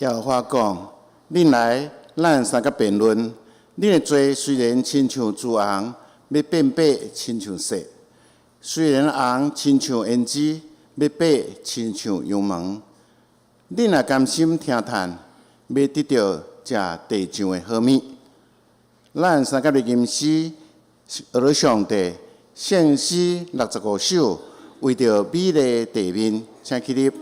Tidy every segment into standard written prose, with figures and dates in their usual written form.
要我讲，恁来，咱三个辩论。恁的罪虽然亲像朱红，要变白亲像雪；虽然红亲像胭脂，要白亲像羊毛。恁若甘心听叹，要得到这地上的好物。咱三个律金师，学了上帝圣诗65首，为着美丽地面，请起立。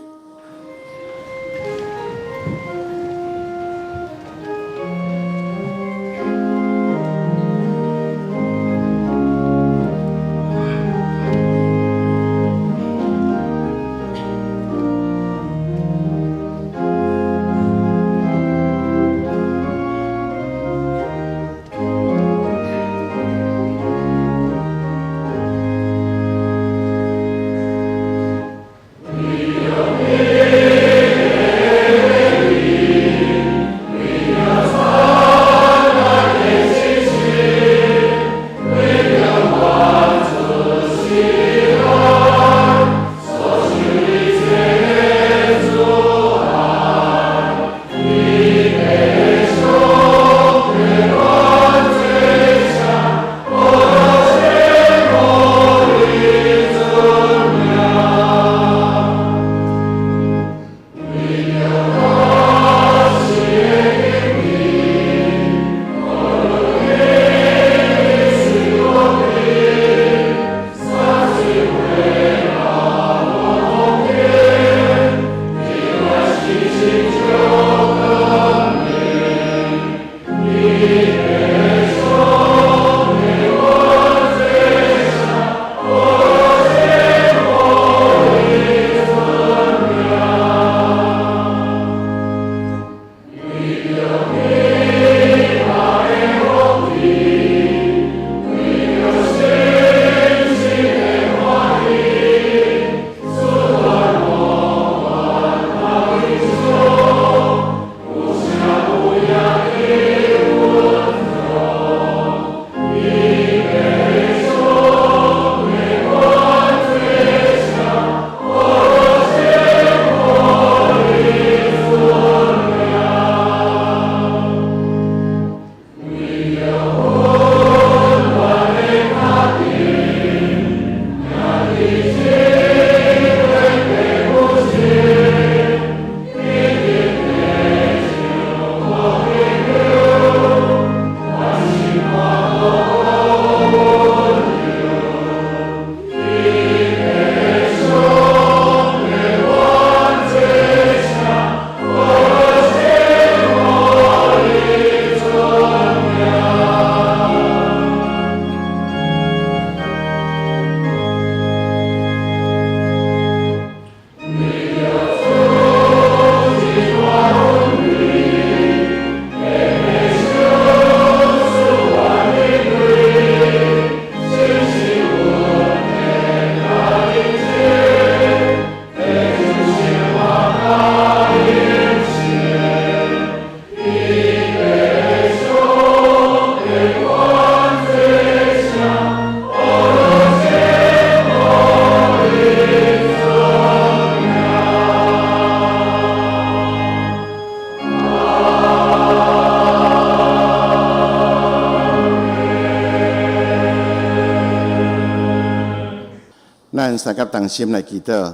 咱三甲同心来祈祷，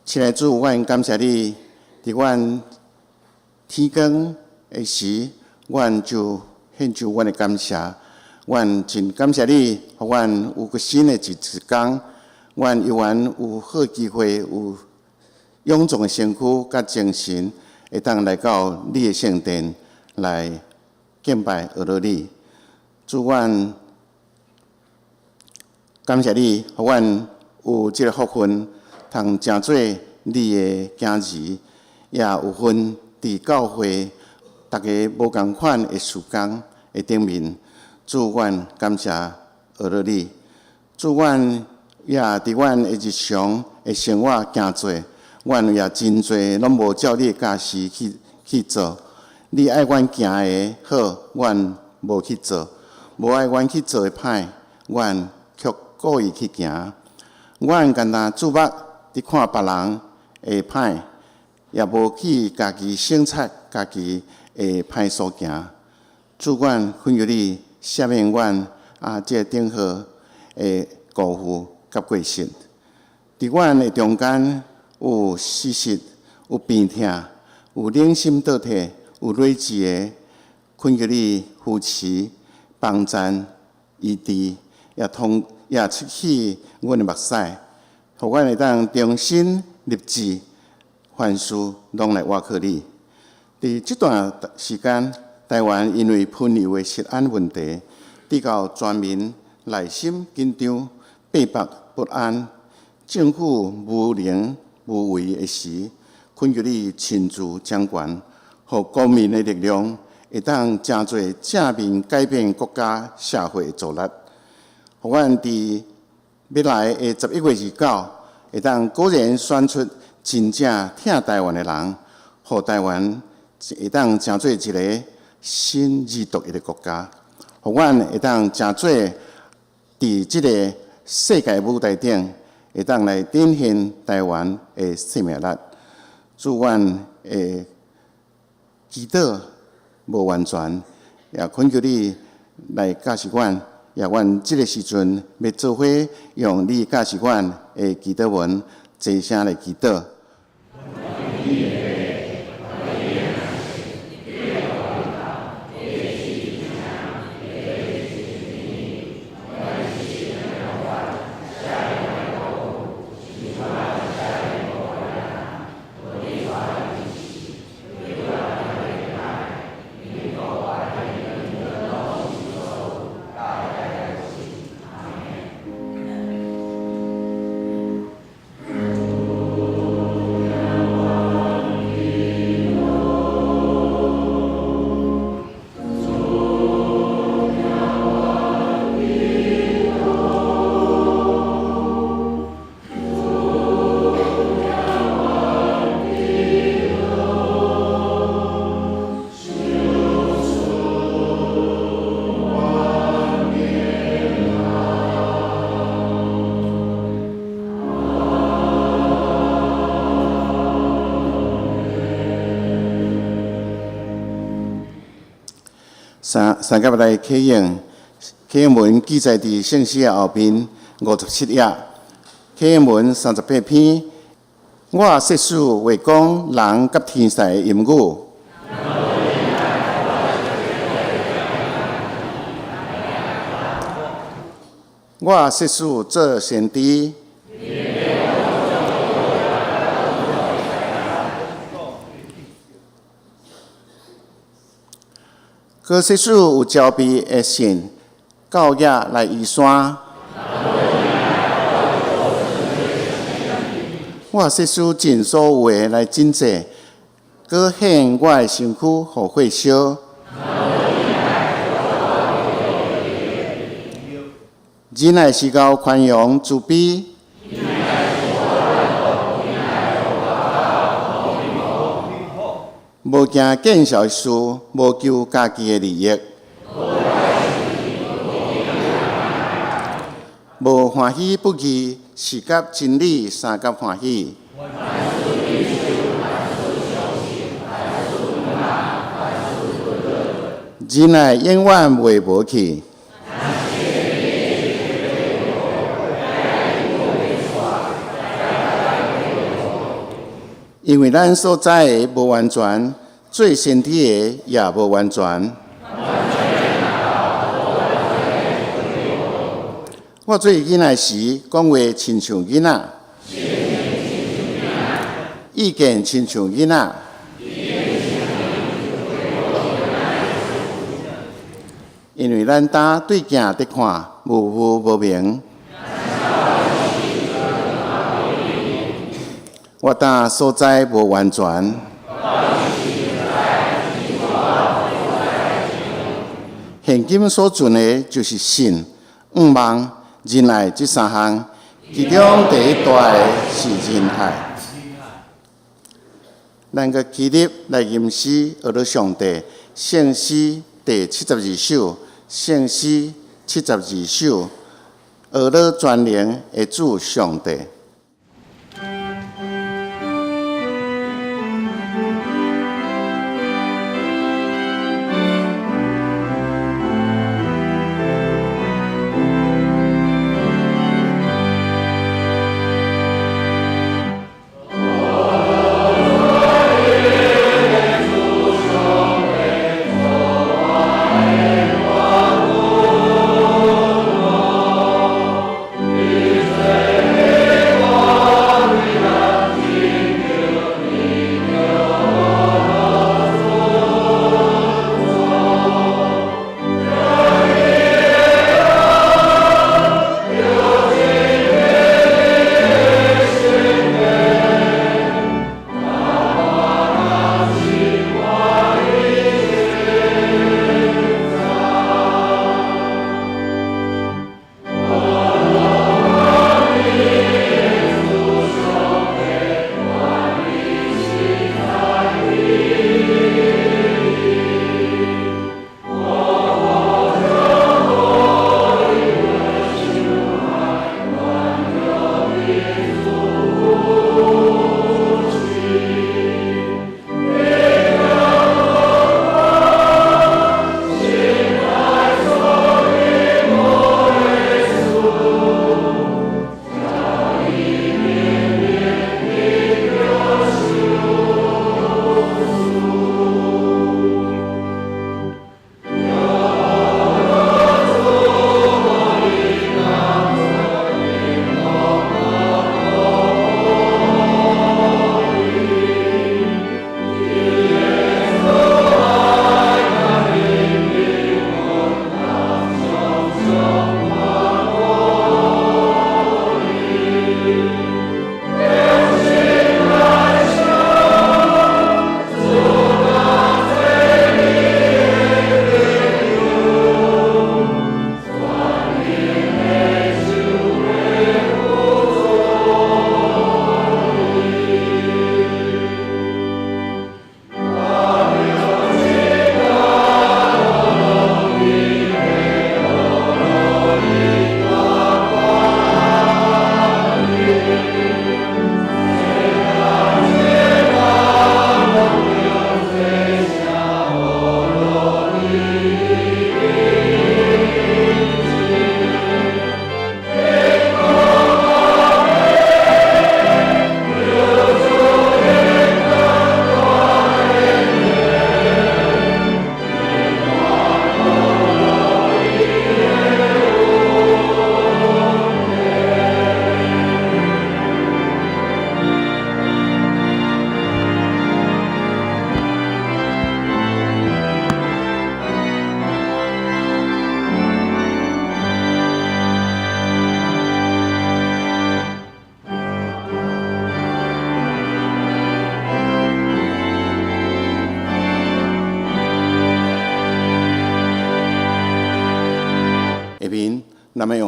亲爱的主，阮感谢你，伫阮天光的时，阮就献上阮的感谢。阮真感谢你，互阮有个新的一天，阮有缘有好机会，有臃肿的身躯甲精神，会当来到你的圣殿来敬拜阿罗你。主，阮感谢你，互阮有这个福分，通真做你的囝儿，也有份伫教会，大家无共款的时间的顶面。主，阮感谢阿罗你。主，阮也伫阮的日常的生活行做，阮也真侪拢无照你的教示去做。你爱阮行的好，阮无去做；无爱阮去做的歹，阮却故意去行。阮简单注目伫看别人的歹，也无去家己省察家己的歹所行。祝愿分由你赦免阮这顶号的辜负甲过失。伫阮的中间有失实，有病痛，有冷心倒退，有睿智的，恳求你扶持、帮赞、医治，也出去阮的目屎，互阮会当重新立志，凡事拢来倚靠你。伫这段时间，台湾因为分流的食安问题，致到全民内心紧张、逼迫不安，政府无能无为的时，恳求你亲自掌权，互公民的力量会当真侪正面改变国家社会的阻力，互阮伫未来的11月29，会当果然选出真正疼台湾的人，互台湾会当成做一个新而独一的国家，互阮会当成做伫即个世界舞台顶，会当来展现台湾的生命力。祝阮的祈祷无完全，也恳求你来教示阮，也阮即个时阵要做伙用你教示阮的祈祷文，齐声来祈祷。三甲来启用，启用文记载伫圣诗的后边57页，启用文38篇。我设使话讲人甲天使的音语。我设使做先知。搁设使有招庇的信，到夜来移山。我设使尽所有的来尽责，搁献我的身躯互火烧。仁爱是高宽容慈悲。无惊见小事，无求家己的利益，无欢喜不义，是甲真理三甲欢喜。仁爱永远袂无去。因为咱所知的无完全，做先知的也无完全。我做囡仔时，讲话亲像囡仔，意见亲像囡仔，因为咱搭对镜伫看，模糊无明。我当所在无完全，现今所存的就是信、望、仁爱这三项，其中第一大的是仁爱。咱个起立来吟诗，学到上帝圣诗第72首，圣诗72首，学到全能的主上帝。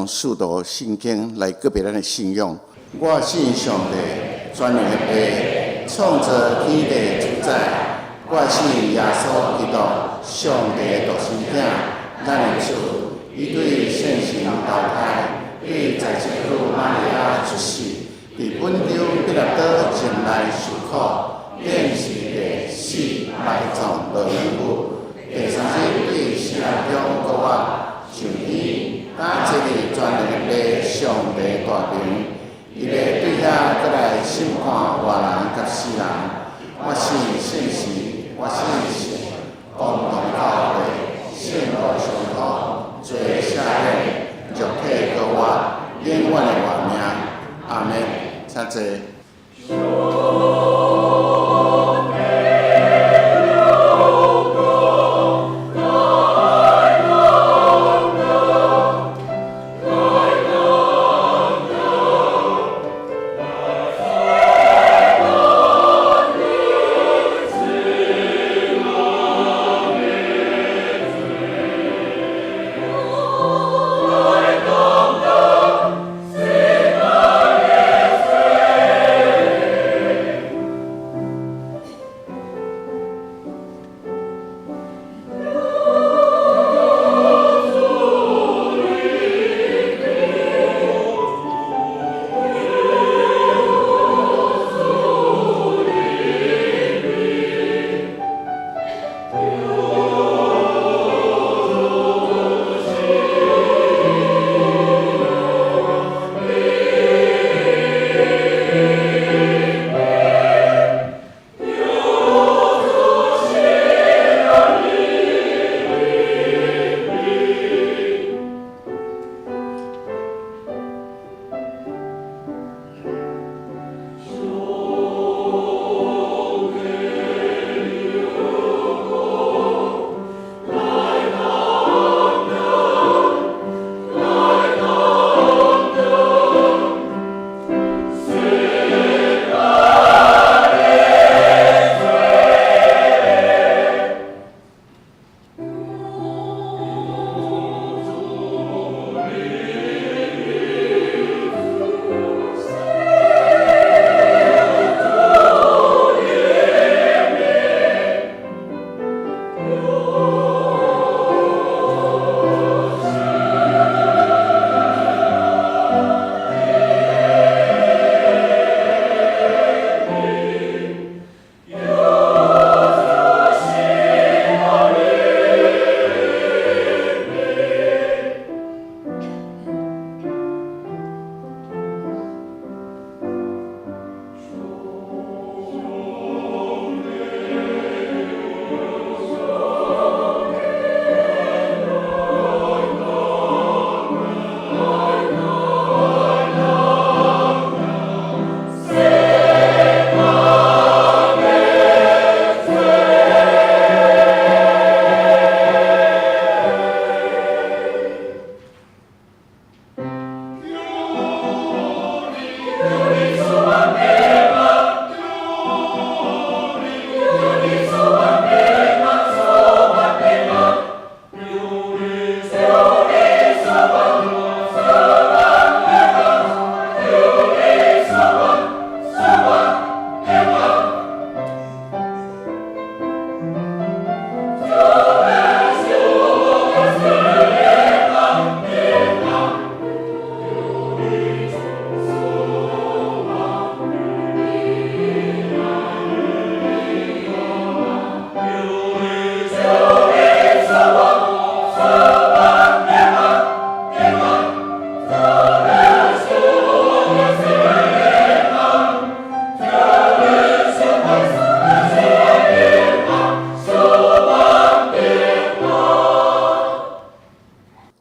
用速读圣经来告别咱的信仰。我信上帝，全能的爸，创造天地主宰。我信耶稣基督，上帝的独生子，咱的主，伊对圣神投胎，对在基督玛利亚出世，伫本州彼拉多前来受苦，变是第死埋葬落人骨，第三日对死人中国活上天，打这个全能的爸上帝大名，伊要对遐过来审判活人甲死人。我信圣神，我信神，共同教会，圣道相通，罪赦免，肉体高活，永远的活命。阿门。请坐。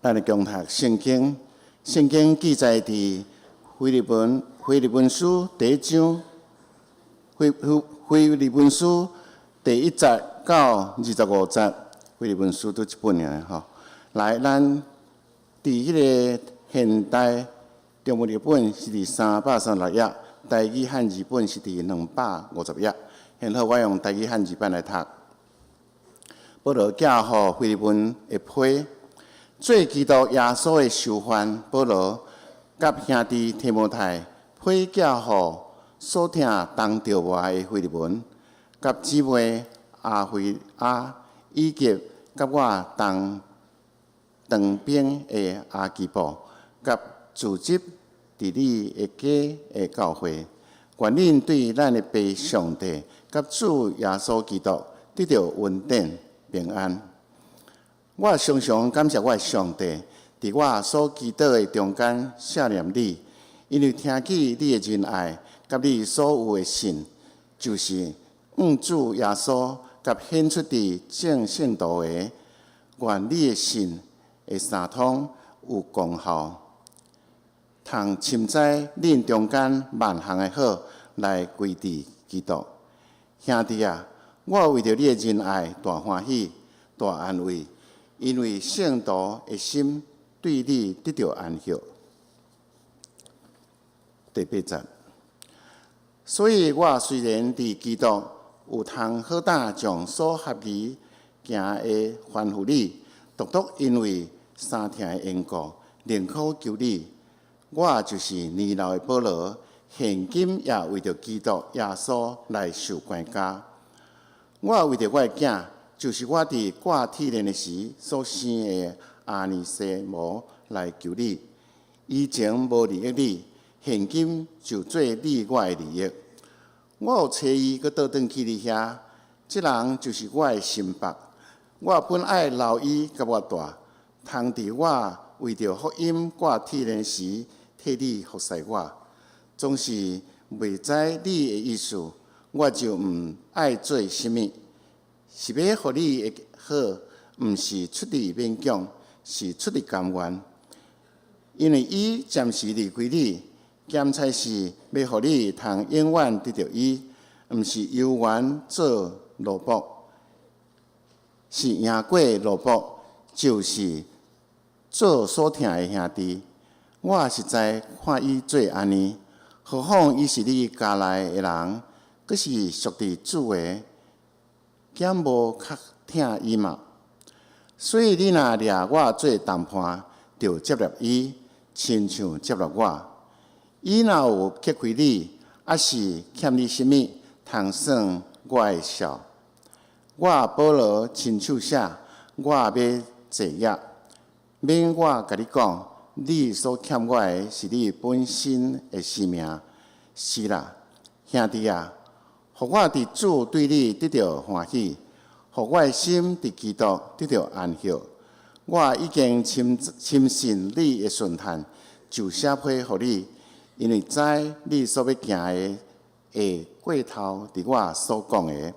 咱来共读圣经。圣经记载伫腓立比书第一章，腓立比书第1节到25节。腓立比书都一本尔吼。来，咱伫迄个现代中文译本是伫336页，台语汉字本是伫250页。然后我用台语汉字版来读。保罗寄予腓立比的批。做基督耶稣的受犯保罗，甲兄弟提摩太配寄予所听当着我的腓利门，甲姊妹阿菲亚，以及甲我同长兵的阿基布，甲组织伫你的家的教会，愿恁对咱的父上帝甲主耶稣基督得到稳定平安。我常常感谢我的上帝，伫我所祈祷的中间赦念你，因为听起你的仁爱，甲你所有的信，就是主耶稣甲显出伫正圣道的，愿你的信会相通有功效，通深知恁中间万项的好来归伫基督。兄弟啊，我为着你的仁爱大欢喜、大安慰，因为圣徒的心对你得到安息。第8节，所以我虽然伫基督有通好胆将所合宜行的吩咐你，独因为三听的缘故，宁可求你。我就是年老的保罗，现今也为着基督耶稣来受管家。我为着我的囝，就是我伫挂铁链的时所生的阿尼西摩来求你。以前无利益你，现今就做你我的利益。我有找伊，搁倒转去你遐，这人就是我的心腹。我本爱留伊甲我住，通伫我为着福音挂铁链时替你服侍我。总是袂知你的意思，我就毋爱做什么，是要互你的好，毋是出于勉强，是出于甘愿。因为伊暂时离开你，咸菜是要互你通永远得到伊，毋是有缘做奴仆，是赢过奴仆，就是做所听的兄弟。我实在看伊做安尼，何况伊是你家内的人，佫是属伫主的，减无较疼伊嘛。所以你若掠我做谈判，就接纳伊，亲像接纳我。伊若有激开你，还是欠你什么，通算我的笑。我保罗亲手写，我要坐业，免我甲你讲。你所欠我的是你本身的生命，是啦，兄弟啊，互我伫主对你得到欢喜，互我的心伫基督得到安息。我已经深信你的顺探，就写批互你，因为知你所要行的会过头伫我所讲的，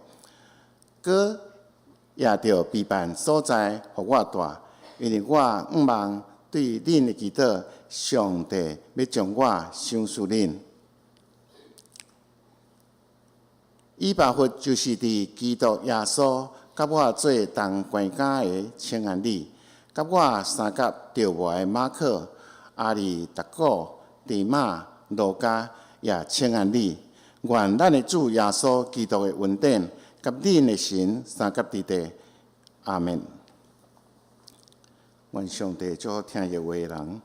搁也着避办所在，互我住，因为我毋望。对恁的祈祷，上帝要将我赏赐恁。以巴弗就是伫基督耶稣甲我做同管家的请安你，甲我三甲着我的马可、阿里达古、地马、路加也请安你。愿咱的主耶稣基督的恩典，甲恁的神三甲伫地。阿门。愿上帝做听耶话的人，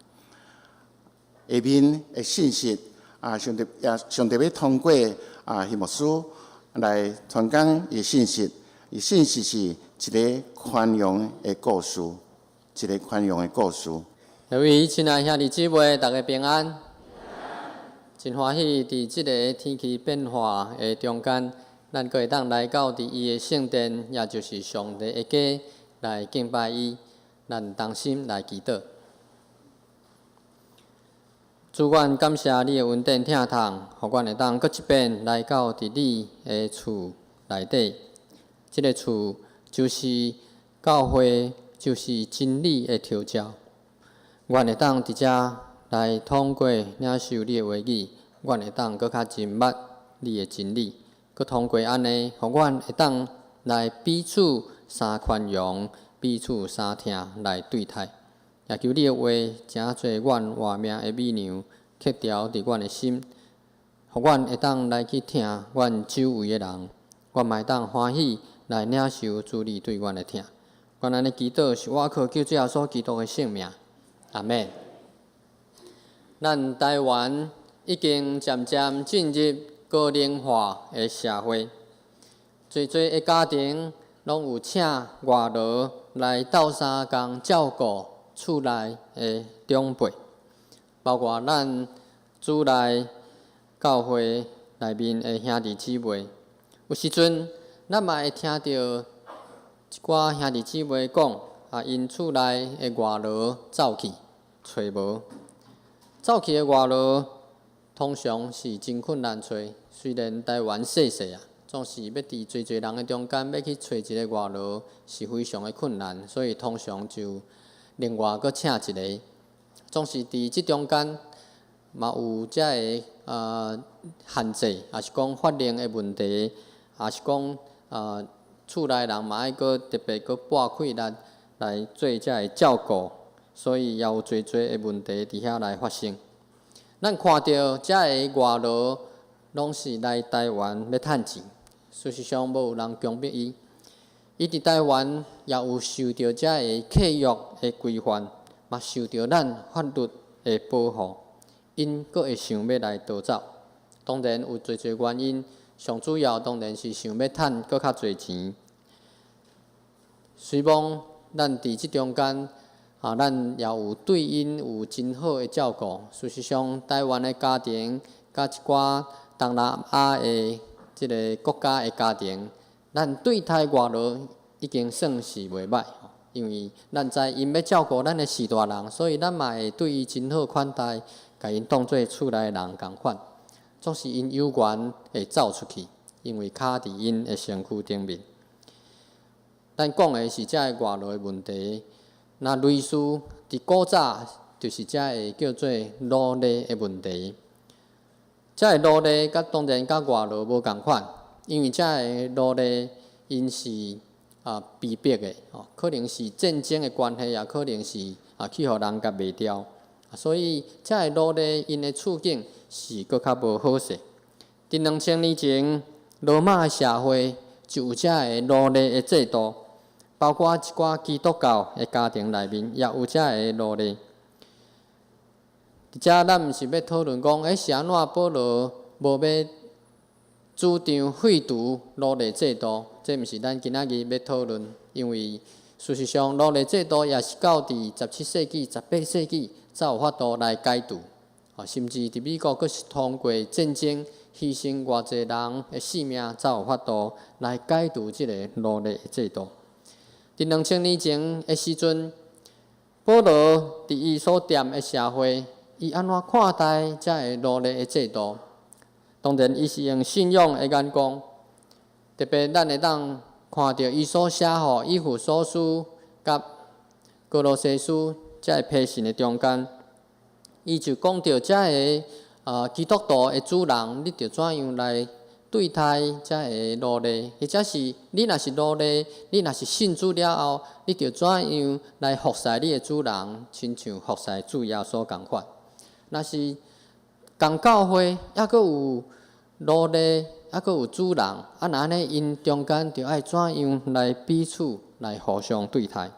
下面的信息上帝要通过希牧师来传讲伊信息。伊信息是一个宽容的故事，一个宽容的故事。各位亲爱兄弟姊妹，大家平安。真欢喜伫即个天气变化的中间，咱阁会当来到伫伊的圣殿，也就是上帝的家来敬拜伊。咱同心来祈祷，主愿感谢你的恩典疼痛，互阮会当搁一遍来到伫你的厝内底。这个厝就是教会，就是真理的调教。阮会当伫遮来通过领受你的话语，阮会当搁较认捌你的真理，搁通过安尼，互阮会当来彼此相宽容。彼此相听来对待，也求你的话诚做阮活命的美娘，刻条伫阮的心，互阮会当来去听阮周围的人，阮嘛会当欢喜来领受主你对阮的听。愿安尼祈祷是我靠救主耶稣基督的性命，阿免。咱台湾已经渐渐进入高龄化的社会，侪侪的家庭拢有请外劳来斗相共照顾厝内的长辈，包括咱主内教会内面的兄弟姊妹。有时阵，咱嘛会听到一寡兄弟姊妹讲，因厝内的外劳走去，找无。走去的外劳通常是真困难找，虽然台湾细细总是要伫侪侪人的中间要去找一个外劳是非常的困难，所以通常就另外搁请一个。总是伫即中间嘛有遮个限制，也是讲法令的问题，也是讲厝内人嘛爱搁特别搁拨开力来做遮个照顾。所以也有侪侪的问题伫遐来发生。咱看到遮个外劳拢是来台湾要趁钱，事实上无有人强迫伊。伊伫台湾也有受到遮个契约的规范，嘛受到咱法律的保护，因阁会想要来逃走。当然有侪侪原因，上主要当然是想要趁阁较侪钱。希望咱伫即中间。咱也有对因有真好的照顾。事实上，台湾的家庭甲一寡东南亚的即个国家的家庭，咱对待外劳已经算是袂歹。因为咱知因要照顾咱的四大人，所以咱嘛会对伊真好款待，甲因当做厝内人共款。总是因有缘会走出去，因为卡伫因的身躯顶面。咱讲的是遮个外劳的问题。那类似伫古早，就是遮个叫做奴隶的问题。遮个奴隶甲当然甲外劳无共款，因为遮个奴隶因是被逼的，可能是战争的关系，也可能是去互人甲卖掉，所以遮个奴隶因的处境是搁较无好势。伫2000年前，罗马的社会就有遮个奴隶的制度。包括一寡基督教的家庭内面，也有遮个奴隶。伫遮咱毋是要讨论讲，是安怎保罗无要主张废除奴隶制度？这毋是咱今仔日要讨论，因为事实上奴隶制度也是到伫17世纪、18世纪才有法度来解除。甚至伫美国，阁是通过战争牺牲偌济人的性命，才有法度来解除即个奴隶的制度。伫2000年前的时阵，保罗伫伊所踮的社会，伊安怎看待遮个奴隶的制度？当然，伊是用信仰的眼光，特别咱会当看到伊所写予以弗所书甲哥罗西书遮个批信的中间，伊就讲到遮个基督徒的主人，你着怎样来对待遮个奴隶，或者是你若是奴隶，你若是信主了后，你着怎样来服侍你的主人，亲像服侍主耶稣共款。若是共教会，抑阁有奴隶，抑阁有主人，那安尼因中间着爱怎样来彼此来互相对待？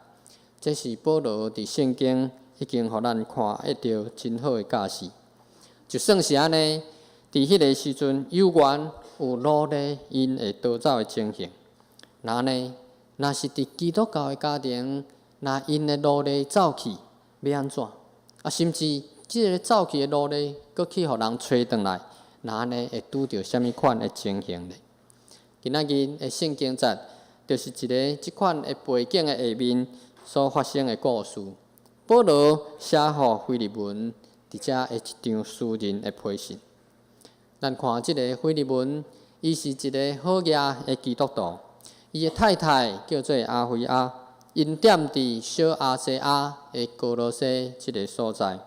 这是保罗伫圣经已经互咱看一条真好的教示。就算是安尼，伫迄个时阵，有缘有奴隶因会逃走的情形。那呢，若是伫基督教的家庭，那因的奴隶走去，要安怎？甚至即个走去的奴隶，搁去互人找转来，那安尼会拄着什物款的情形呢？今仔日的圣经节，就是一个即款的背景的下面所发生的故事。保罗写予腓利门，伫遮的一张私人的批信。咱看即个腓利门，伊是一个好业的基督徒，伊的太太叫做阿菲亚，因踮伫小亚细亚的哥罗西即个所在。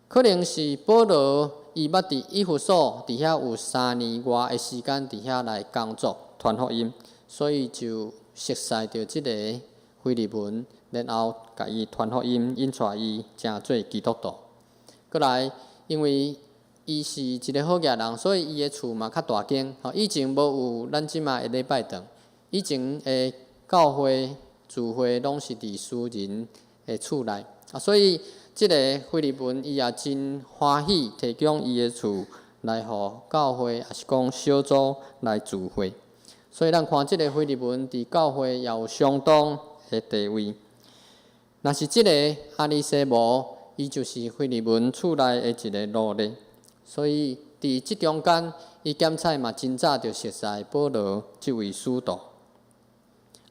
可能是保罗伊捌伫以弗所伫遐有3年外的时间伫遐来工作传福音，所以就熟悉着即个腓利门，然后甲伊传福音，引带伊成做基督徒。过来，因为伊是一个好业人，所以伊的厝嘛较大间。以前无有咱即马的礼拜堂，以前的教会聚会拢是伫私人的厝内，所以即个腓利门伊也真欢喜提供伊的厝来互教会，也是讲小组来聚会。所以咱看即个腓利门伫教会也有相当的地位。若是即个阿里西摩，伊就是腓利门厝内的一个奴隶，所以伫即中间，伊检采嘛真早就熟悉保罗即位使徒。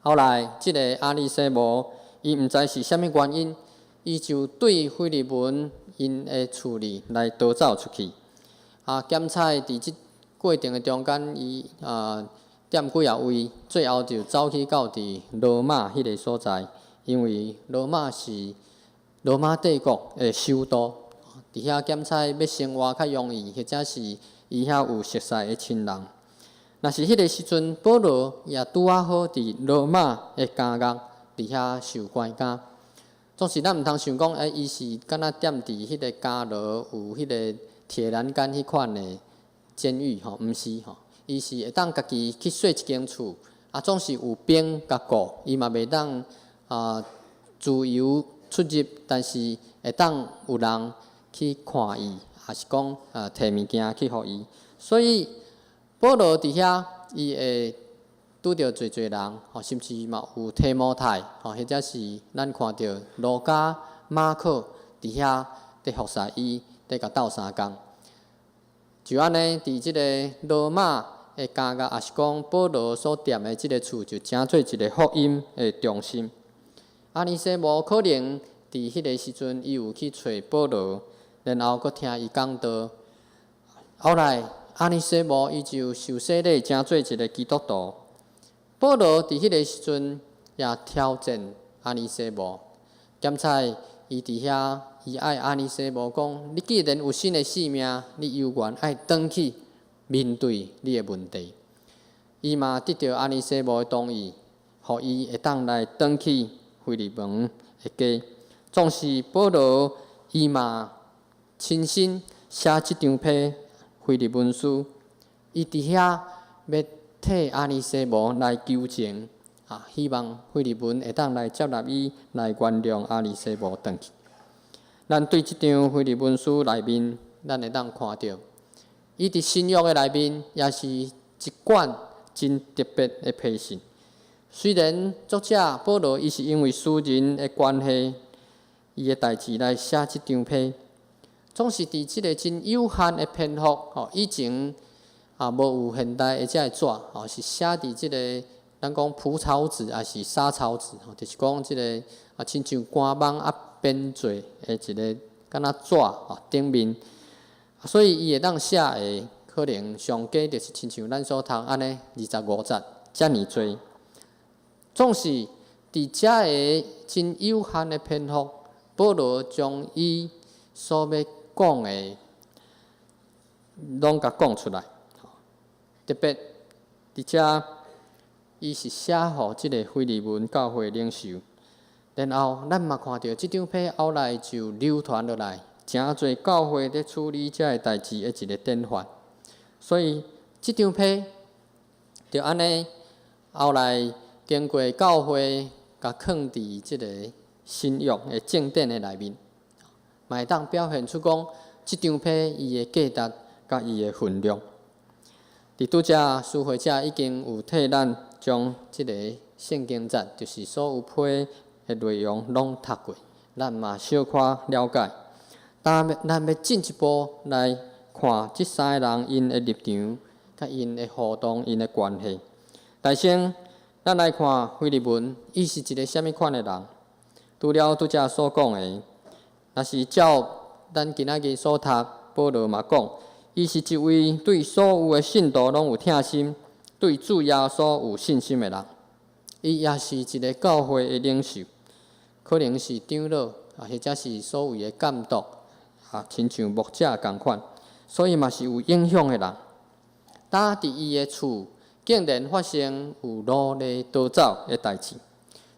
后来，即个阿里西摩，伊毋知是啥物原因，伊就对腓利门因的厝里来逃走出去。检采伫即过程的中间，伊踮几位，最后就走去到伫罗马迄个所在。因为罗马是罗马帝国的首都，伫遐检采要生活较容易，或者是伊遐有熟悉的亲人。若是迄个时阵，保罗也拄好伫罗马的监狱伫遐受关监。总是咱毋通想讲，伊是敢若踮伫迄个监牢有迄个铁栏杆迄款的监狱吼，毋是吼，伊是会当家己去睡一间厝，总是有兵甲顾，伊嘛袂当。自由出入，但是会当有人去看伊，也是讲摕物件去互伊。所以保罗伫遐，伊会拄着侪人，甚至嘛有提摩太，或者是咱看到路加、马可伫遐伫服侍伊，伫甲斗相共。就安尼，伫即个罗马的监狱，也是讲保罗所踮的即个厝，就成做一个福音的中心。阿尼西摩可能伫迄个时阵，伊有去找保罗，然后佫听伊讲道。后来阿尼西摩伊就受洗礼，成做一个基督徒。保罗伫迄个时阵也挑战阿尼西摩，检采伊伫遐，伊爱阿尼西摩讲：你既然有新的性命，你犹原爱转去面对你的问题。伊嘛得到阿尼西摩的同意，互伊会当来转去。腓利门的家，总是保罗伊嘛亲身写即张批腓利门书，伊伫遐要替阿尼西摩来求情，希望腓利门会当来接纳伊，来原谅阿尼西摩转去。咱对即张腓利门书内面，咱会当看到，伊伫新约的内面，也是一卷真特别的批信。虽然作者保罗伊是因为私人的关系，伊的代志来写即张批，总是伫即个真有限的篇幅，以前无有现代的遮个纸，是写伫即个咱讲蒲草纸，还是沙草纸，就是讲即个亲像官网编做的一个敢若纸顶面，所以伊会当写的可能上加就是亲像咱所读安尼25节遮尔多。总是伫遮个真有限的篇幅，保罗将伊所要讲的，拢甲讲出来。特别伫遮，伊是写互即个腓利门教会领袖，然后咱嘛看到即张批后来就流传落来，诚侪教会伫处理遮个代志的一个典范。所以即张批就安尼后来。经过教会，甲放伫即个新约的正典的内面，嘛会当表现出讲，即张批伊的价值甲伊的分量。伫拄则书会者已经有替咱将即个圣经节，就是所有批的内容拢读过，咱嘛小可了解。咱要进一步来看即三个人因的立场，甲因的互动、因的关系。大先。咱来看腓利门，伊是一个虾米款的人？除了拄则所讲的，若是照咱今仔日所读，保罗嘛讲，伊是一位对所有的信徒拢有疼心，对主耶稣有信心的人。伊也是一个教会的领袖，可能是长老，或者是所谓的监督，亲像牧者共款，所以嘛是有影响的人。呾伫伊的厝。竟然发生有奴隶逃走的代志，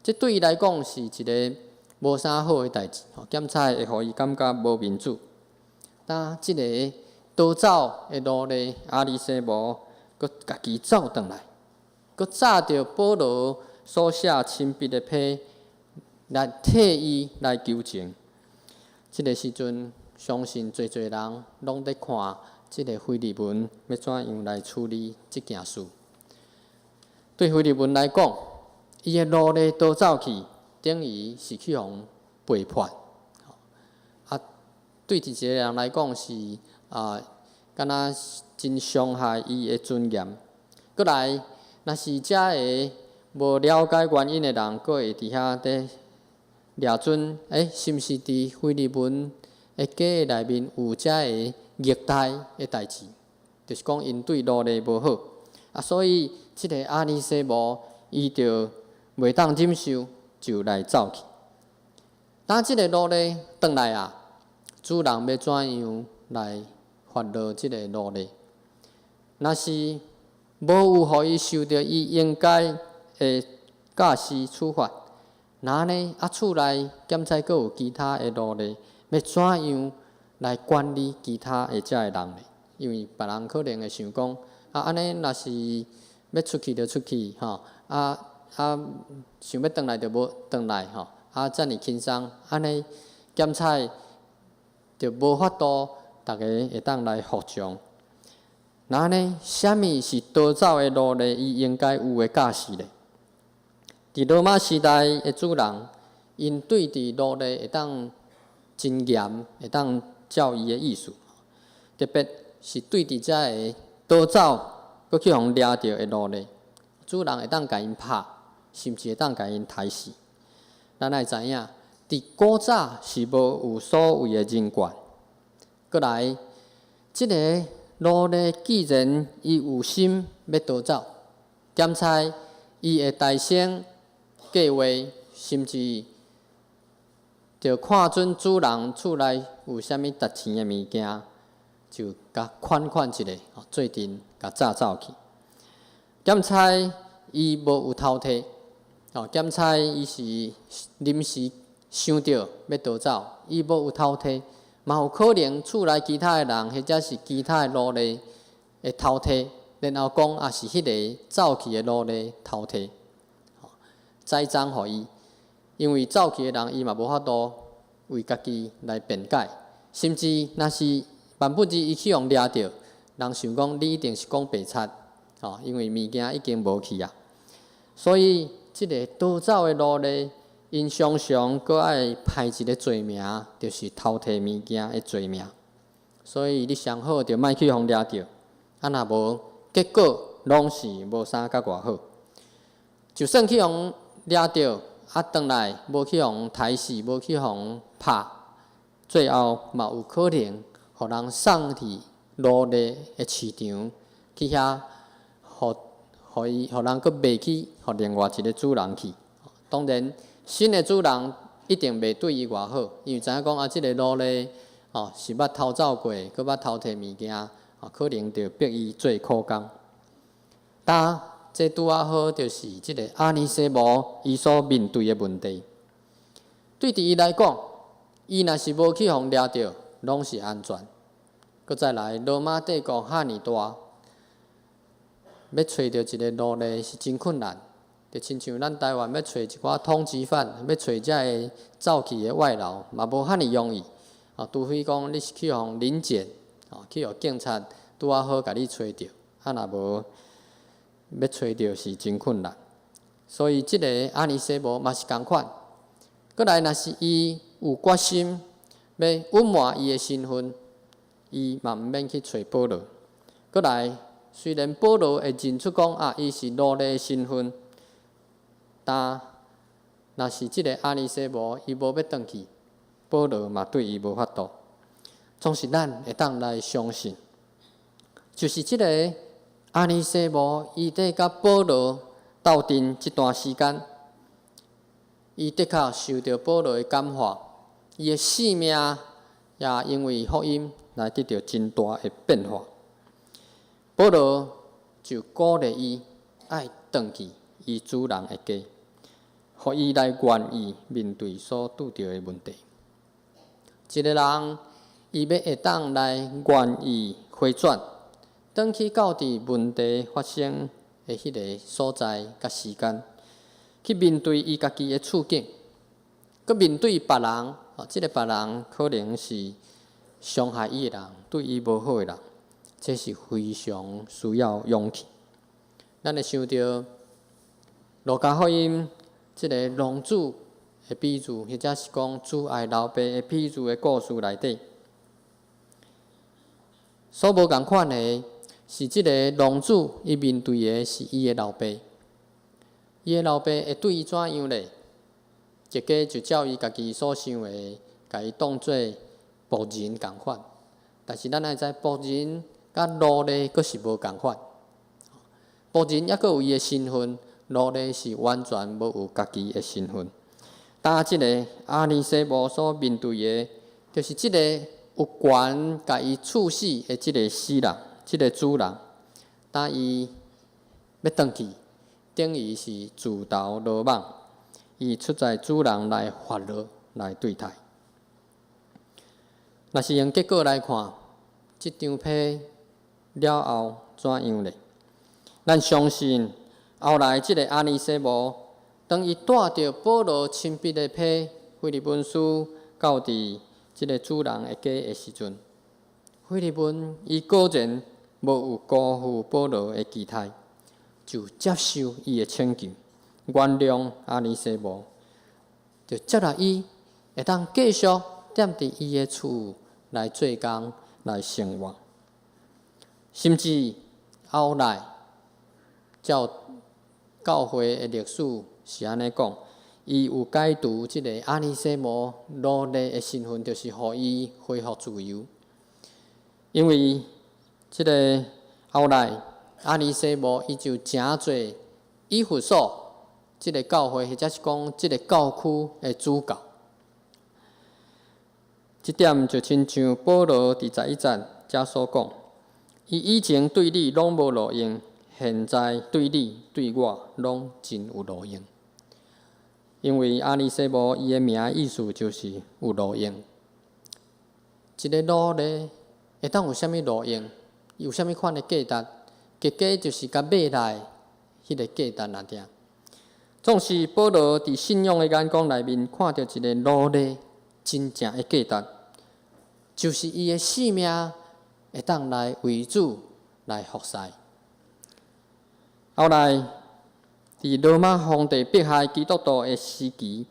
这对伊来讲是一个无啥好的代志，检采会互伊感觉无面子。但即个逃走的奴隶阿里西摩，佮家己走转来，佮早着保罗所写亲笔的批来替伊来求情。即个时阵，相信侪侪人拢在看即个腓利门要怎样来处理即件事。对腓利门来讲，伊的路咧倒走去，等于是去互背叛。对一个人来讲是敢若真伤害伊的尊严。过来，若是遮个无了解原因的人，佫会伫遐伫掠准，是毋是伫腓利门的家内面有遮个虐待的代志？就是讲因对路咧无好，所以即个阿尼西姆伊就袂当忍受，就来走去。当即个路咧转来主人要怎样来发落即个路咧？若是无有互伊受到伊应该的教示处罚，那呢厝内检查阁有其他的路咧，要怎样来管理其他的遮个人咧？因为别人可能会想讲，安尼若是要出去就出去想要转来就无转来遮尔轻松，安尼检查就无法度，大家会当来服从。那呢，什么是倒走的路咧？伊应该有的教示咧。伫罗马时代的主人，因对伫路咧会当真严，会当教伊的意思，特别是对伫遮个倒走，佮去互掠着的路咧，主人会当甲因拍，甚至会当甲因杀死。咱爱知影，伫古早是无有所谓的人权。过来，即个路咧，既然伊有心要倒走，检查伊的大声计划，甚至着看准主人厝内有啥物值钱的物件，就甲款一下，做阵甲炸走去。检查伊无有偷摕，检查伊是临时想到要倒走，伊无有偷摕，嘛有可能厝内其他的人或者是其他的路咧会偷摕，然后讲是迄个走去的路咧偷摕，栽赃互伊。因为走去的人伊嘛无法度为家己来辩解，甚至若是万不至伊去互掠着，人想讲你一定是讲白贼，因为物件已经无去所以即个倒走的路咧，因常常佫爱派一个罪名，就是偷摕物件的罪名。所以你上好着莫去互掠着，若无结果拢是无啥甲偌好。就算去互掠着，转来无去互杀死，无去互拍，最后嘛有可能互人送去奴隶的市场去遐，互人佫卖去，互另外一个主人去。当然，新的主人一定袂对伊偌好，因为知影讲即个奴隶是捌偷走过，佫捌偷摕物件，可能着逼伊做苦工。这拄啊好，就是即个阿尼西姆伊所面对的问题。对伊来讲，伊若是无去互掠着，拢是安全。佫再来，罗马帝国遐尼大，要找着一个奴隶是真困难。就亲像咱台湾要找一寡通缉犯，要找遮个走去的外劳，嘛无遐尼容易。除非讲你是去互临检，去互警察拄啊好甲你找着，若无要找着是真困难。所以即个阿尼西姆嘛是共款。过来，若是伊有决心要隐瞒伊的身份，伊嘛毋免去找保罗。过来，虽然保罗会认出讲伊是奴隶的身份，但若是即个阿尼西姆伊无要转去，保罗嘛对伊无法度。总是咱会当来相信，就是即个阿尼西姆伊伫甲保罗斗阵这段时间，伊的确受到保罗的感化，伊的性命也因为福音来得到真大的变化。保罗就鼓励伊爱转去伊主人的家，互伊来愿意面对所拄着的问题。一个人伊要会当来愿意回转，转去到伫问题发生的迄个所在甲时间，去面对伊家己的处境，佮面对别人，即个别人可能是伤害伊的人，对伊无好的人，这是非常需要勇气。咱会想到路加福音即个浪子的比喻，或者是讲主爱老爸的比喻的故事内底，所无共款的是即个浪子，伊面对的是伊的老爸，伊的老爸会对伊怎样呢？结果就照伊家己所想的，甲伊当做仆人共款。但是咱爱知仆人甲奴隶佫是无共款。仆人抑佫有伊的身份，奴隶是完全无有家己的身份。当即个阿尼西姆所面对的，就是即个有权甲伊处死的即个死人，即个主人，当伊要转去，等于是自投罗网，伊出在主人来法律来对待。若是用结果来看，即张批了后怎样呢？咱相信后来即个阿尼西姆，当伊带着保罗亲笔的批腓利门书到伫即个主人的家的时阵，腓利门伊果然无有辜负保罗的期待，就接受伊的请求，原谅阿尼西姆，就接纳伊会当继续踮伫伊的厝来做工来生活，甚至后来照教会的历史是安尼讲，伊有解除即个阿尼西姆奴隶的身份，就是互伊恢复自由。因为即个后来阿尼西姆伊就诚侪以弗所即个教会，或者是讲即个教区的主教。即点就亲像保罗伫11节遮所讲，伊以前对你拢无路用，现在对你对我拢真有路用。因为阿尼西姆伊的名意思就是有路用。一个奴隶会当有啥物路用？有啥物款的价值？结果就是甲买来迄个价值那点。总是保罗伫信仰的眼光内面看到一个奴隶真正的价值，就是伊的性命会当来为主来服侍。后来伫罗马皇帝迫害基督徒的时期，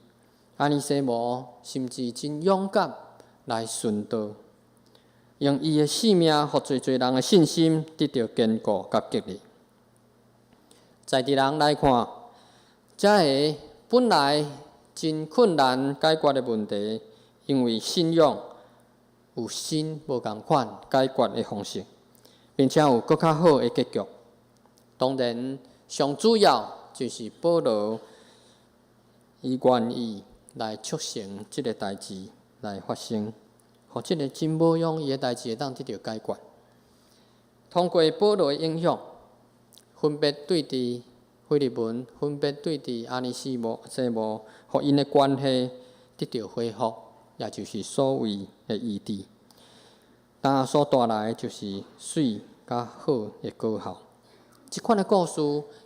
阿尼西姆甚至真勇敢来顺道，用伊的性命，互侪侪人的信心得到坚固甲激励。在地人来看，这个本来真困难解决的问题，因为信仰有新无共款解决的方式，并且有更较好的结局。当然，上主要就是保罗伊愿意来促成即个代志来发生，互即个真无容易的代志会当得到解决。通过保罗的影响，分别对伫腓利门，分别对伫阿尼西姆，互因的关系得到恢复，也就是所谓的医治。但所带来就是水甲好的果效。即款的故事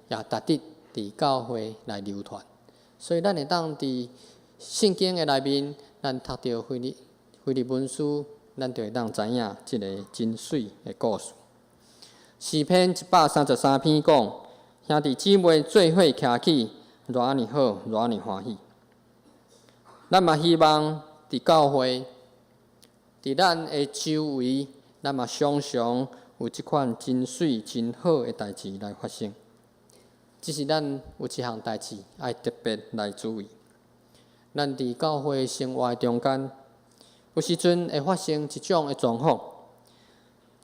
也值得伫教会来流传，所以咱会当伫圣经的内面，咱读到腓利门书，咱就会当知影即个真水的故事。诗篇133篇讲，兄弟姊妹做伙徛起，偌尔好，偌尔欢喜。咱嘛希望伫教会，伫咱的周围，咱嘛常常有即款真水、真好的代志来发生。只是咱有一项代志爱特别来注意，咱伫教会生活中间，有时阵会发生一种的状况，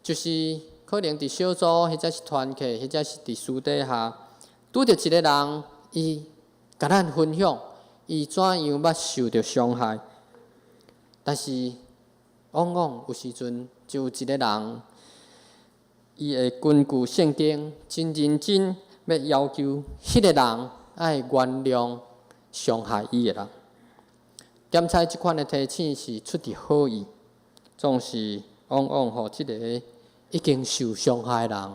就是可能伫小组，或者是团契，或者是伫私底下，拄着一个人，伊甲咱分享，伊怎样捌受到伤害，但是往往有时阵就有一个人，伊会根据圣经真认真要要求迄个人爱原谅伤害伊的人。检查即款的提醒是出于好意，总是往往互即个已经受伤害的人，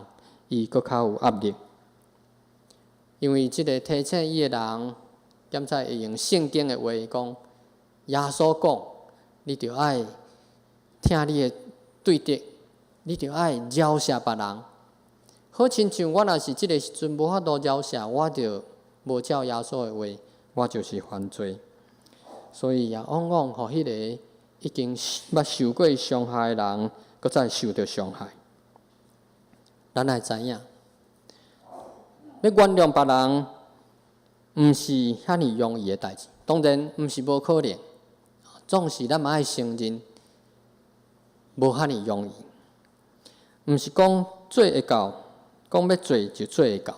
伊搁较有压力。因为即个提醒伊的人，检采会用圣经的话讲，耶稣讲，你着爱听你的对德，你着爱饶赦别人。好亲像我若是即个时阵无法度饶赦，我着无照耶稣的话，我就是犯罪。所以也往往互迄个已经捌受过伤害的人，搁再受到伤害。咱来知影，要原谅别人，毋是遐尼容易的代志。当然，毋是无可能，总是咱嘛爱承认，无遐尼容易。毋是讲做会到，讲要做就做会到。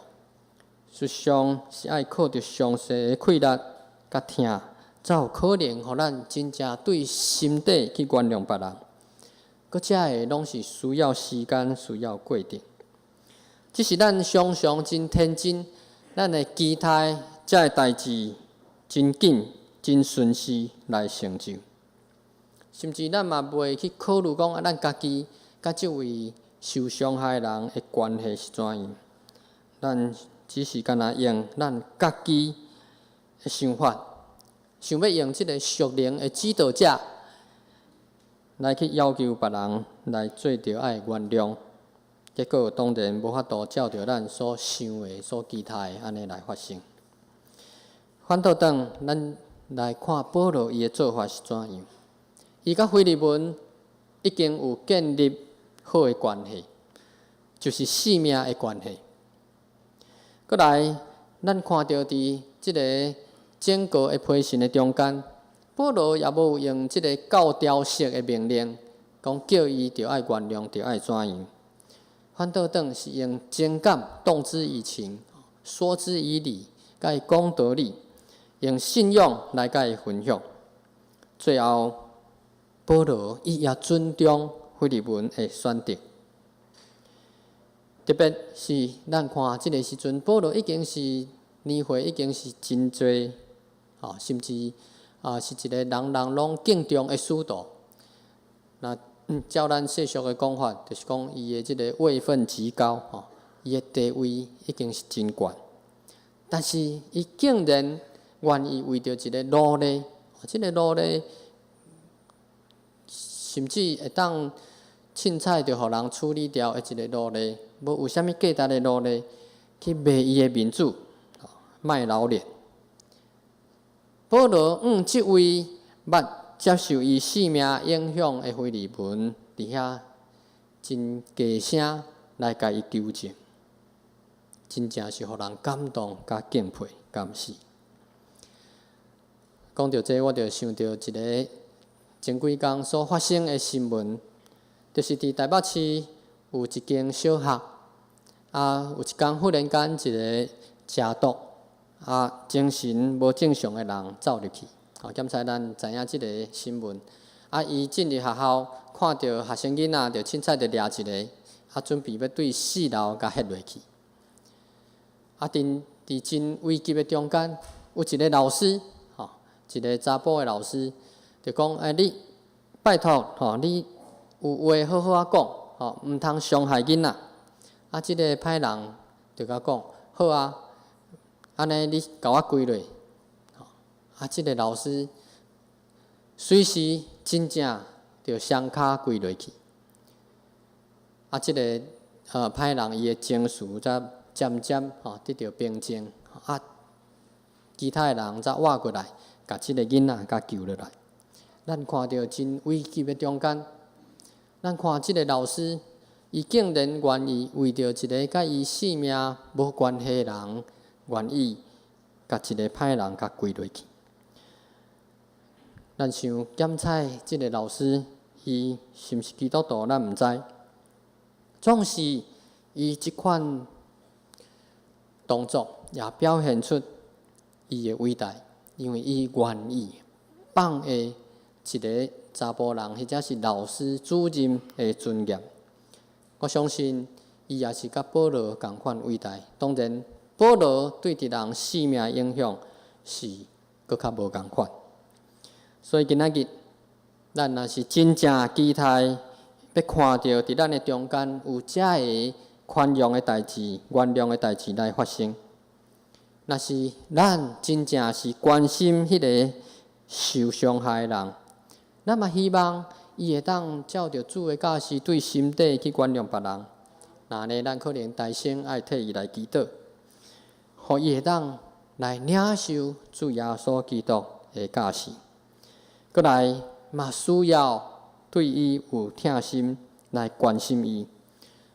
实际上是爱靠着上帝的气力甲听，才有可能互咱真正对心底去原谅别人。搁遮个拢是需要时间，需要过程。只是咱常常真天真，咱会期待遮个代志真紧、真顺势来成就，甚至咱嘛袂去考虑讲咱家己甲即位受伤害的人的关系是怎样。咱只是干那用咱家己的想法，想要用即个属灵的指导者来去要求别人来做着爱原谅。结果当然无法度照着咱所想的、所期待的安尼来发生。反倒当咱来看保罗伊的做法是怎样，伊甲腓利门已经有建立好的关系，就是性命的关系。过来，咱看到伫即个整个的批信的中间，保罗也无用即个教条式的命令，讲叫伊着爱原谅，着爱怎样。反倒当是用情感动之以情，说之以理，甲伊讲道理，用信仰来甲伊分享。最后，保罗伊也尊重腓利门的选择，特别是咱看即个时阵，保罗已经是年岁已经是真侪，甚至是一个人人拢敬重的使徒。那照咱世俗的讲法，就是讲伊的即个位分极高，伊的地位已经是真悬。但是伊竟然愿意为着一个奴隶，即个奴隶甚至会当凊彩着互人处理掉的一个奴隶，无有啥物价值的奴隶，去卖伊的民主，卖老脸。保罗即位捌接受伊性命影响的腓利门，伫遐真低声来甲伊纠正，真正是互人感动、甲敬佩、感谢。讲到这，我就想到一个前几工所发生的新闻，就是伫台北市有一间小学，有一工忽然间一个食毒，精神无正常的人走入去。检采咱知影即个新闻，伊进入学校，看到学生囡仔，就凊彩就掠一个，准备要对4楼甲ฮ็落去。伫真危急的中间，有一个老师，一个查甫的老师，就讲：你拜托，你有话好好讲，毋通伤害囡仔。即个歹人就甲讲：好啊，安尼你甲我跪落。即个老师随时真正着双骹跪落去。即个歹人伊的情绪才渐渐得到平静。其他的人才活过来，甲即个囡仔甲救落来。咱看到真危急的中间，咱看即个老师，伊竟然愿意为着一个甲伊性命无关系的人，愿意甲一个歹人甲跪落去。咱想检采即个老师，伊是毋是基督徒，咱毋知。总是伊即款动作，也表现出伊的伟大，因为伊愿意放下一个查甫人或者是老师主任的尊严。我相信伊也是甲保罗同款伟大。当然，保罗对一人性命影响是搁较无同款。所以今仔日，咱若是真正期待要看到伫咱的中间有遮个宽容的代志、原谅的代志来发生，若是咱真正是关心迄个受伤害的人，咱嘛希望伊会当照着主的教示，对心底去原谅别人。那呢，咱可能大声爱替伊来祈祷，互伊会当来领受主耶稣基督的教示。过来嘛，需要对伊有疼心来关心伊，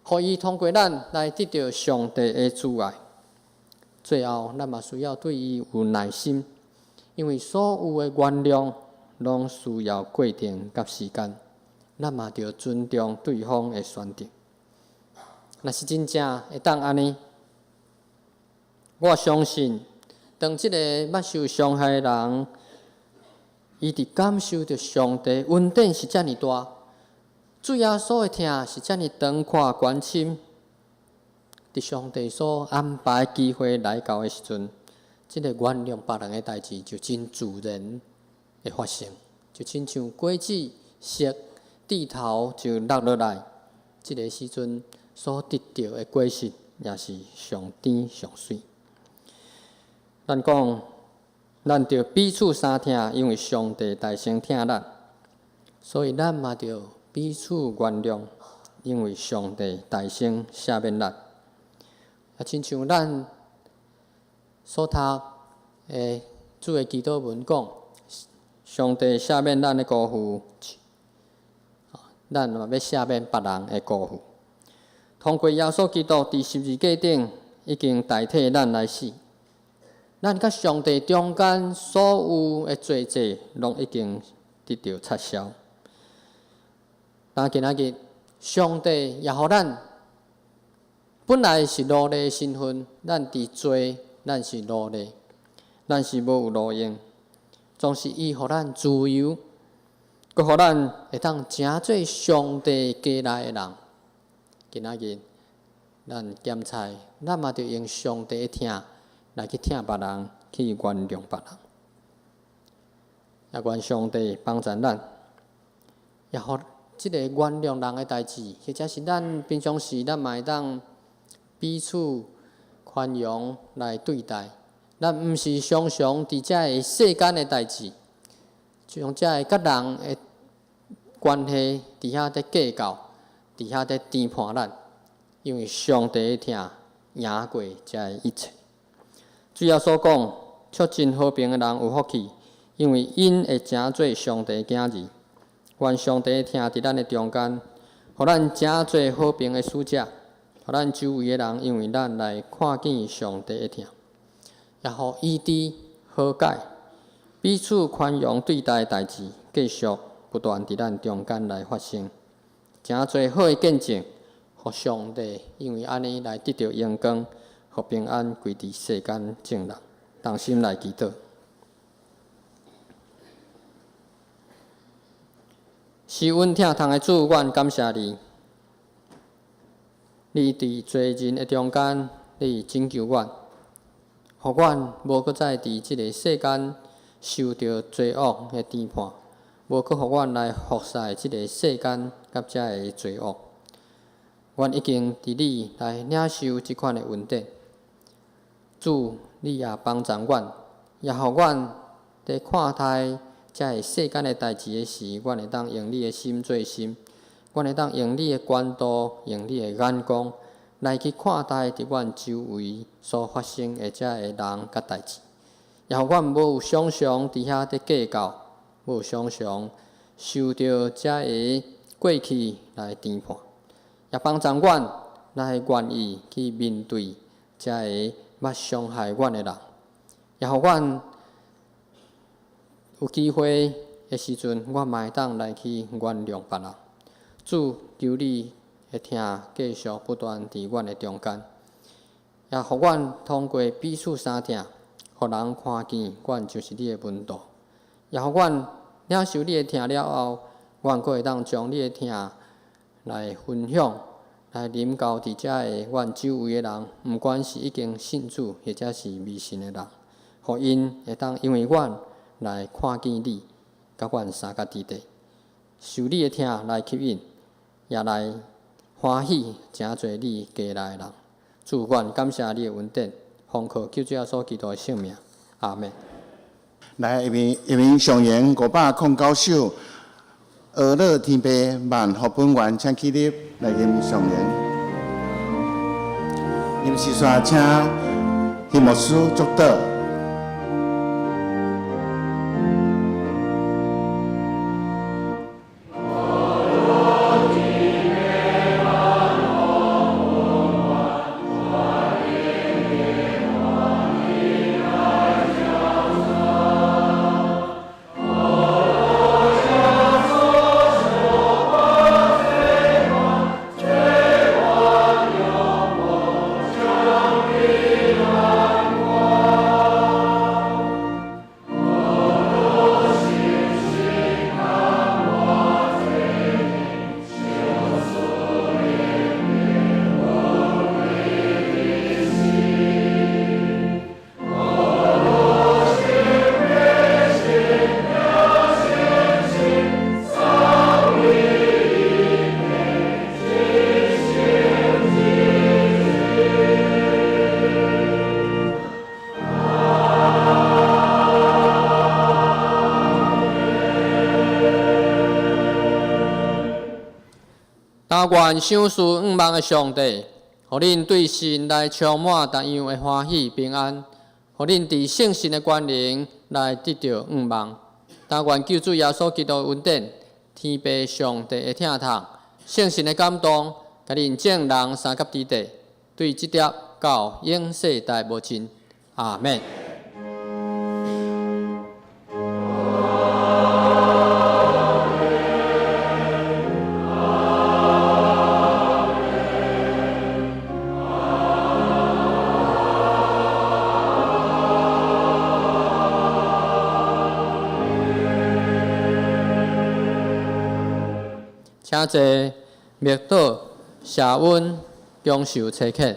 互伊通过咱来得到上帝的慈爱。最后，咱嘛需要对伊有耐心，因为所有的原谅拢需要过程甲时间，咱嘛着尊重对方的选择。若是真正会当安尼，我相信，当即个捌受伤害的人，伊伫感受着上帝恩典是遮尔大，主耶稣的疼是遮尔长阔关心，伫上帝所安排的机会来到的时阵，即个原谅别人的代志就真自然会发生，就亲像果子熟地头就落落来，即个时阵所得到的果实也是上甜上水。咱讲，咱着彼此相疼，因为上帝大声疼咱，所以咱嘛着彼此原谅，因为上帝大声赦免咱。啊，亲像咱所读诶主的祈祷文讲，上帝赦免咱的辜负，咱嘛要赦免别人的辜负。通过耶稣基督伫十字架顶已经代替咱来死，咱甲上帝中间所有的罪责，拢已经得到撤销。但今仔日，上帝也互咱本来是奴隶的身份，咱伫罪，咱是奴隶，咱是无有路用，总是伊互咱自由，佮互咱会当成做上帝家内的人。今仔日，咱检查，咱嘛着用上帝的疼来去疼别人，去原谅别人。也愿上帝帮助咱，也互即个原谅人的代志，或者是咱平常时咱嘛会当彼此宽容来对待。咱毋是常常伫遮个世间的代志，像遮个甲人的关系伫遐伫计较。伫遐伫评判咱，因为上帝的疼赢过遮个一切。主要所讲，促进和平的人有福气，因为因会成做上帝的囝儿。愿上帝的疼伫咱的中间，互咱成做和平的使者，互咱周围的人因为咱来看见上帝的疼，也互医治和解，彼此宽容对待的代志，继续不断伫咱中间来发生。诚侪好的见证，互上帝因为安尼来得到阳光，互平安归伫世间众人。同心来祈祷。是阮疼痛的主，阮感谢你。你伫罪人的中间，你拯救阮，互阮无搁再伫即个世间受到罪恶的审判。无搁互阮来服侍即个世间甲遮个罪恶，阮已经伫你来领受即款的恩典。主，你也帮助阮，也互阮伫看待遮个世间的代志的时，阮会当用你的心做心，阮会当用你的管道，用你的眼光来去看待伫阮周围所发生的遮个人甲代志，也互阮无有常常伫遐伫计较。无常常受到遮个过去来审判，也帮助阮来愿意去面对遮个捌伤害阮的人，也互阮有机会的时阵，我嘛会当来去原谅别人。主，求你的疼继续不断伫阮的中间，也互阮通过彼此相疼，互人看见阮就是你的门徒。也互阮领受你的疼了后，阮阁会当将你的疼来分享，来临到伫遮个阮周围的人，毋管是已经信主或者是未信的人，互因会当因为阮来看见你，甲阮三角伫地，受你的疼来吸引，也来欢喜诚侪你家内的人。主，阮感谢你的恩典，奉靠救主耶稣基督的圣名，阿门。来，一名上元509首，俄勒天父万福本源，请起立来吟上元。吟诗选请谢牧师祝祷。但愿赏赐5万的上帝，互恁对神来充满逐样的欢喜平安，互恁伫圣神的关联来得到5万。但愿救主耶稣基督的恩典、天父上帝的疼痛、圣神的感动，甲恁众人三甲之地，对即碟到永世代无尽。阿门。请坐，默祷、谢恩、恭受切克。